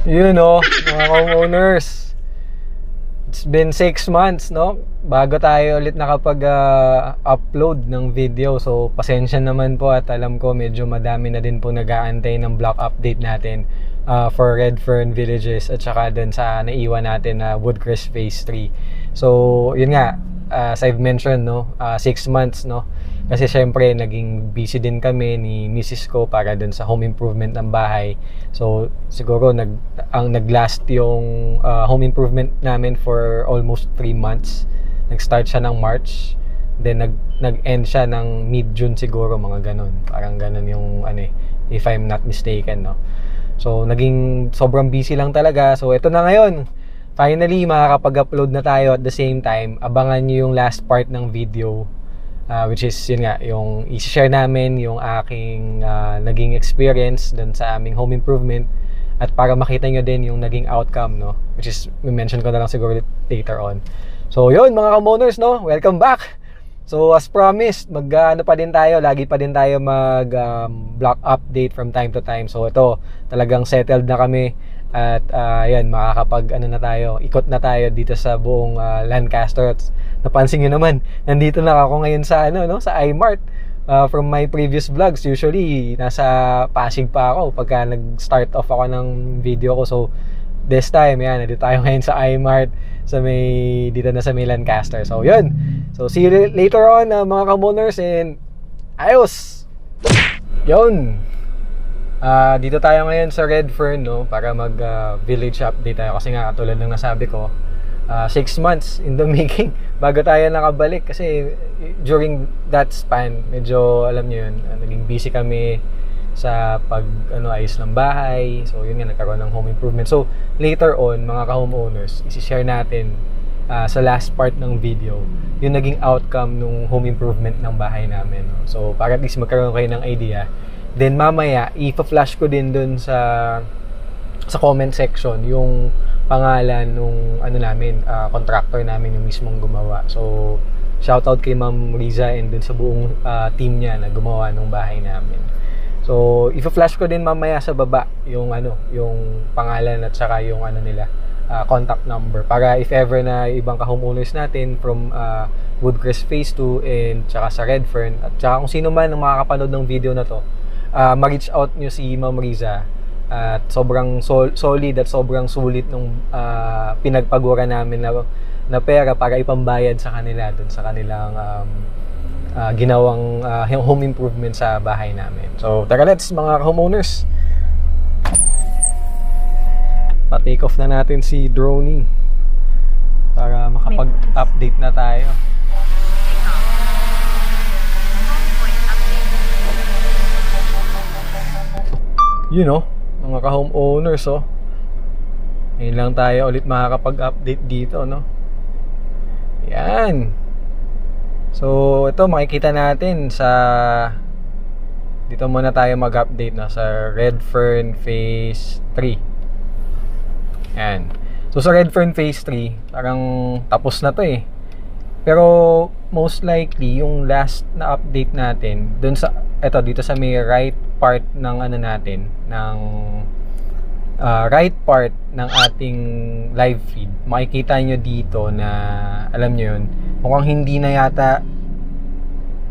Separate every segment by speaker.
Speaker 1: You know, mga homeowners, it's been 6 months, no? Bago tayo ulit nakapag-upload ng video. So, pasensya naman po at alam ko medyo madami na din po nag-aantay ng block update natin for Redfern Villages at saka dun sa naiwan natin na Woodcrest Phase 3. So, yun nga, as I've mentioned, no, 6 months, no? Kasi syempre, naging busy din kami ni Mrs. ko para dun sa home improvement ng bahay. So, siguro ang naglast yung home improvement namin for almost 3 months. Nag-start siya ng March. Then, nag-end siya ng mid-June siguro, mga ganun. Parang ganun yung, if I'm not mistaken, no? So, naging sobrang busy lang talaga. So, ito na ngayon. Finally, makakapag-upload na tayo at the same time. Abangan nyo yung last part ng video. Which is yun nga, yung i-share namin yung aking naging experience dun sa aming home improvement at para makita nyo din yung naging outcome, no? Which is, mention ko na lang siguro later on. So yun mga homeowners, no? Welcome back! So as promised, pa din tayo, lagi pa din tayo block update from time to time. So ito, talagang settled na kami at yan, na tayo, ikot na tayo dito sa buong Lancaster. Napansin nyo naman, nandito na ako ngayon sa sa iMart. From my previous vlogs, usually nasa Pasig pa ako pagka nag-start off ako ng video ko. So this time, yan, nandito tayo ngayon sa iMart dito na sa may Lancaster. So yun, so see you later on mga kamoners, and ayos yun. Dito tayo ngayon sa Redfern, no, para mag village update tayo kasi nga katulad ng nasabi ko, 6 months in the making bago tayo nakabalik kasi during that span medyo alam niyo yun, naging busy kami sa ayos ng bahay. So yun nga, nagkaroon ng home improvement. So later on mga ka-homeowners, isi-share natin sa last part ng video yung naging outcome ng home improvement ng bahay namin, no? So para at least magkaroon kayo ng idea. Then mamaya i-flash ko din dun sa comment section yung pangalan nung namin, contractor namin yung mismong gumawa. So shoutout kay Ma'am Riza and dun sa buong team niya na gumawa ng bahay namin. So i-flash ko din mamaya sa baba yung yung pangalan at saka yung nila, contact number, para if ever na ibang ka-homeowners natin from Woodcrest Phase 2 and saka sa Redfern at saka kung sino man ang makakapanood ng video na to, ma-reach out nyo si Ma'am Riza. At sobrang solid at sobrang sulit nung pinagpagura namin na pera para ipambayad sa kanila dun sa kanilang ginawang home improvement sa bahay namin. So tara, let's mga homeowners, pa-take off na natin si Droney para makapag-update na tayo. You know, mga ka-homeowners, ngayon lang tayo ulit makakapag-update dito, no? Yan. So, ito makikita natin dito muna tayo mag-update na sa Redfern Phase 3. Yan. So, sa Redfern Phase 3, parang tapos na to eh. Pero, most likely, yung last na update natin, dito sa may right part ng natin, ng right part ng ating live feed, makikita nyo dito na, alam nyo yun, mukhang hindi na yata,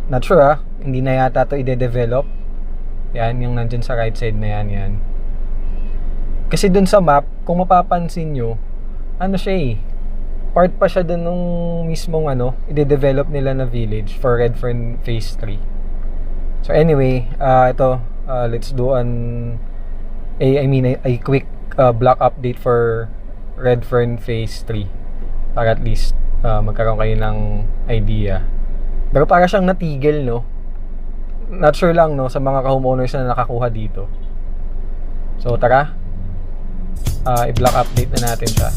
Speaker 1: not sure hindi na yata to i-develop. Yan, yung nandyan sa right side na yan. Kasi dun sa map, kung mapapansin nyo, siya part pa siya dun nung mismong i-develop nila na village for Redfern Phase 3. So anyway, ito, let's do a quick block update for Redfern Phase 3 para at least magkaroon kayo ng idea. Pero para siyang natigil, no? Not sure lang, no, sa mga ka-homeowners na nakakuha dito. So tara, i-block update na natin siya.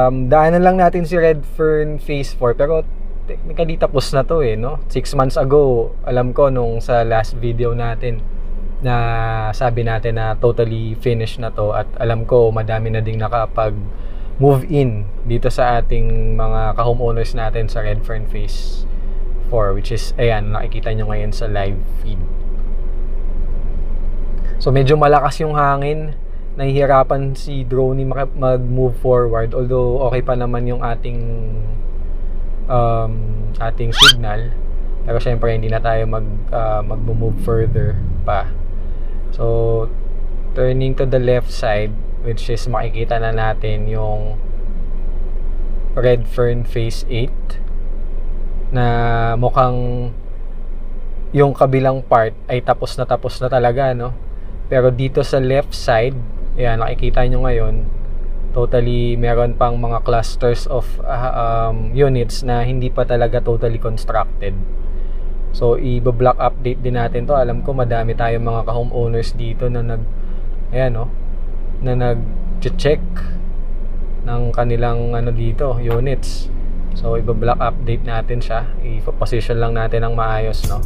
Speaker 1: Daanan lang natin si Redfern Phase 4, pero technically tapos na to no? 6 months ago, alam ko nung sa last video natin na sabi natin na totally finished na to, at alam ko madami na ding move in dito sa ating mga ka-homeowners natin sa Redfern Phase 4, which is, ayan, nakikita nyo ngayon sa live feed. So medyo malakas yung hangin, nahihirapan si Droney mag-move forward, although okay pa naman yung ating signal, pero syempre hindi na tayo mag-move further pa. So turning to the left side, which is makikita na natin yung Redfern Phase 8 na mukhang yung kabilang part ay tapos na talaga, no? Pero dito sa left side, ayan, nakikita nyo ngayon, totally meron pang mga clusters of units na hindi pa talaga totally constructed. So i-block update din natin to. Alam ko madami tayong mga ka-homeowners dito na nag-check ng kanilang dito, units. So i-block update natin siya. I-position lang natin ng maayos, no?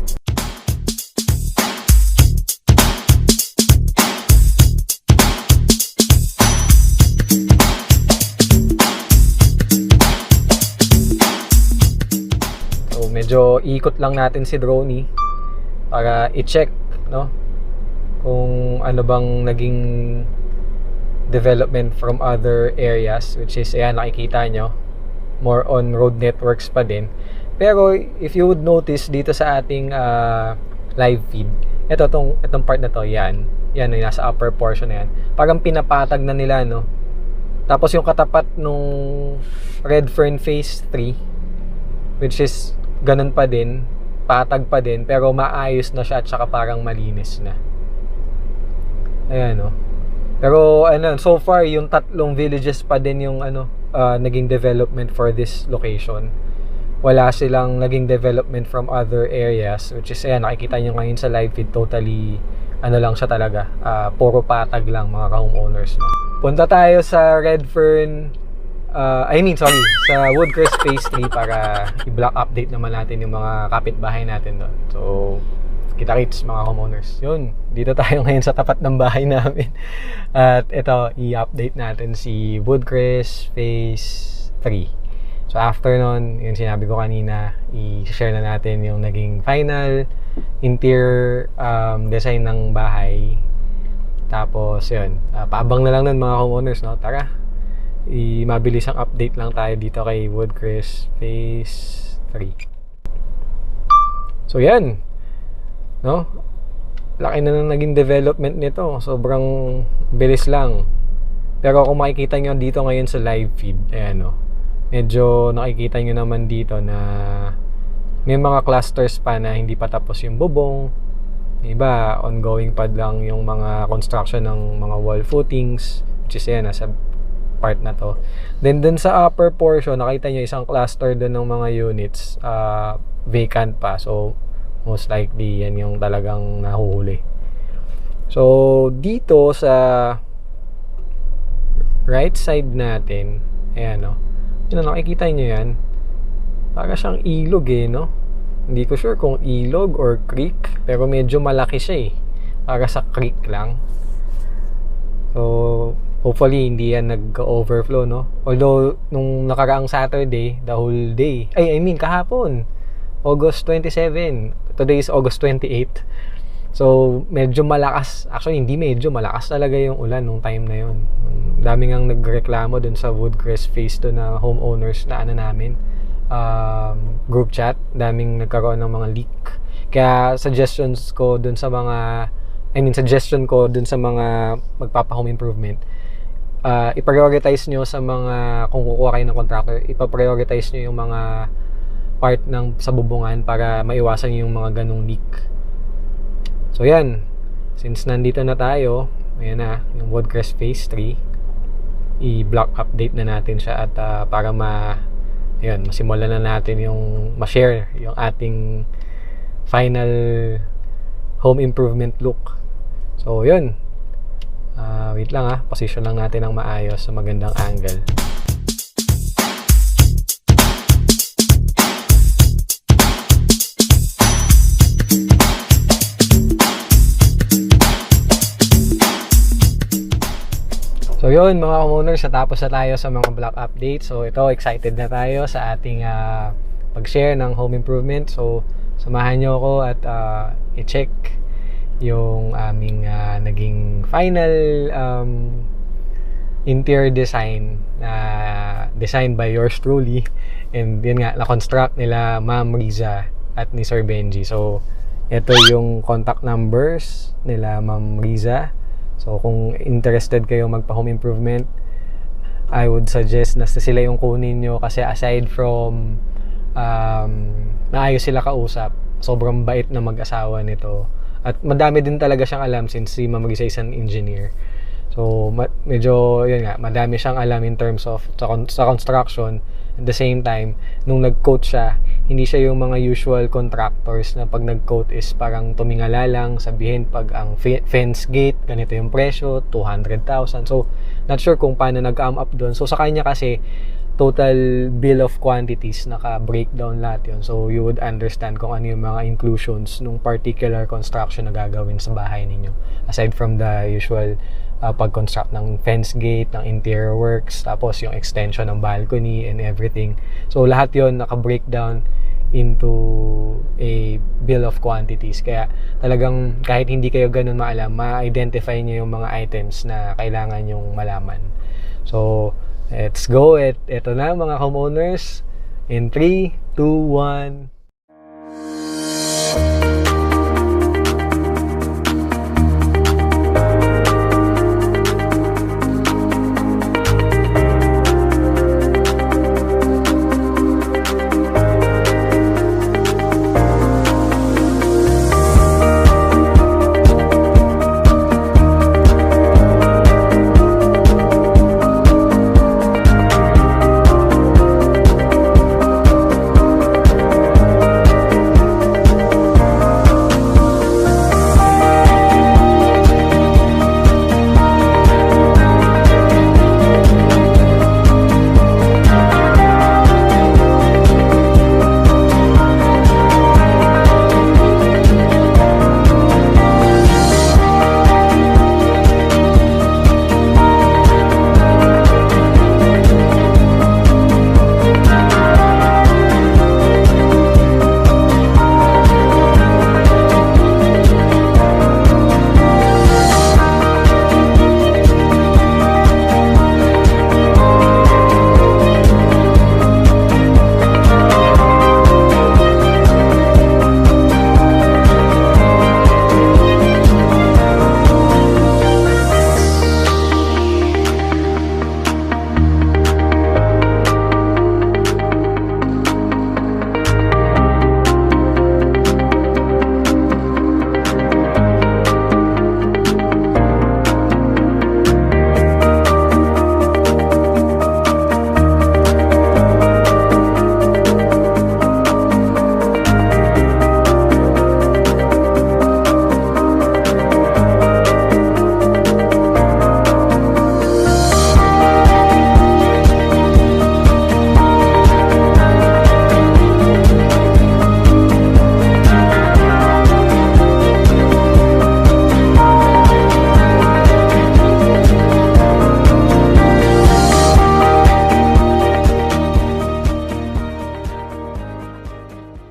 Speaker 1: So medyo ikot lang natin si Droney para i-check, no, kung ano bang naging development from other areas, which is, ayan, nakikita nyo, more on road networks pa din. Pero if you would notice dito sa ating live feed, itong part na to, yan yung nasa upper portion na yan, parang pinapatag na nila, no? Tapos yung katapat nung Redfern Phase 3, which is ganun pa din, patag pa din, pero maayos na siya at saka parang malinis na. Ayan, no? Pero so far yung tatlong villages pa din yung naging development for this location. Wala silang naging development from other areas, which is, ayan, nakikita nyo ngayon sa live feed, totally lang siya talaga, puro patag lang, mga ka-homeowners, no? Punta tayo sa Redfern sa Woodcrest Phase 3 para i-block update naman natin yung mga kapitbahay natin doon. So kita-kits, mga homeowners. Yun, dito tayo ngayon sa tapat ng bahay namin. At ito, i-update natin si Woodcrest Phase 3. So after nun, yung sinabi ko kanina, i-share na natin yung naging final interior design ng bahay. Tapos yun, paabang na lang nun, mga homeowners, no? Tara, mabilis ang update lang tayo dito kay Woodcrest Phase 3. So yan, no? Laki na naging development nito. Sobrang bilis lang. Pero kung makikita nyo dito ngayon sa live feed, ayan, no, medyo nakikita nyo naman dito na may mga clusters pa na hindi pa tapos yung bubong. Iba, ongoing pa lang yung mga construction ng mga wall footings, which is yan, nasa part na to. Then dun sa upper portion, nakita nyo isang cluster dun ng mga units, vacant pa. So most likely yan yung talagang nahuhuli. So dito sa right side natin, ayan, no, yun, nakikita nyo yan, para siyang ilog, no? Hindi ko sure kung ilog or creek, pero medyo malaki siya, para sa creek lang. So hopefully hindi yan nag-overflow, no? Although nung nakaraang Saturday, the whole day, kahapon, August 27, today is August 28. So medyo malakas, actually hindi medyo, malakas talaga yung ulan nung time na yun. Daming ang nagreklamo dun sa Woodcrest Phase 2 na homeowners na namin, group chat, daming nagkaroon ng mga leak. Kaya suggestion ko dun sa mga magpapa-home improvement, i-prioritize nyo sa mga, kung kukuha kayo ng contractor, ipa-prioritize nyo yung mga part sa bubungan para maiwasan yung mga ganong leak. So yan, since nandito na tayo, ayan na yung Woodcrest Phase 3, i-block update na natin siya at para masimulan na natin yung ma-share yung ating final home improvement look. So yun, wait lang, position lang natin ng maayos sa magandang angle. So yun mga homeowners, natapos na tayo sa mga block update. So ito, excited na tayo sa ating pag-share ng home improvement. So samahan nyo ako at i-check yung aming naging final interior design designed by yours truly. And yun nga, na-construct nila Ma'am Riza at ni Sir Benji. So ito yung contact numbers nila Ma'am Riza. So kung interested kayo magpa-home improvement, I would suggest na sila yung kunin nyo kasi aside from naayos sila kausap, sobrang bait na mag-asawa nito. At madami din talaga siyang alam since si Ma'am Riza is an engineer. So medyo yun nga, madami siyang alam in terms of sa construction. At the same time, nung nag-quote siya, hindi siya yung mga usual contractors na pag nag-quote is parang tumingala lang, sabihin pag ang fence gate, ganito yung presyo, 200,000. So, not sure kung paano nag-come up doon. So, sa kanya kasi, total bill of quantities, naka-breakdown lahat yun. So, you would understand kung ano yung mga inclusions nung particular construction na gagawin sa bahay ninyo. Aside from the usual pag-construct ng fence gate, ng interior works, tapos yung extension ng balcony and everything. So lahat yon naka-breakdown into a bill of quantities. Kaya talagang kahit hindi kayo ganun maalam, ma-identify nyo yung mga items na kailangan yung malaman. So let's go. Ito na mga homeowners. In 3, 2, 1...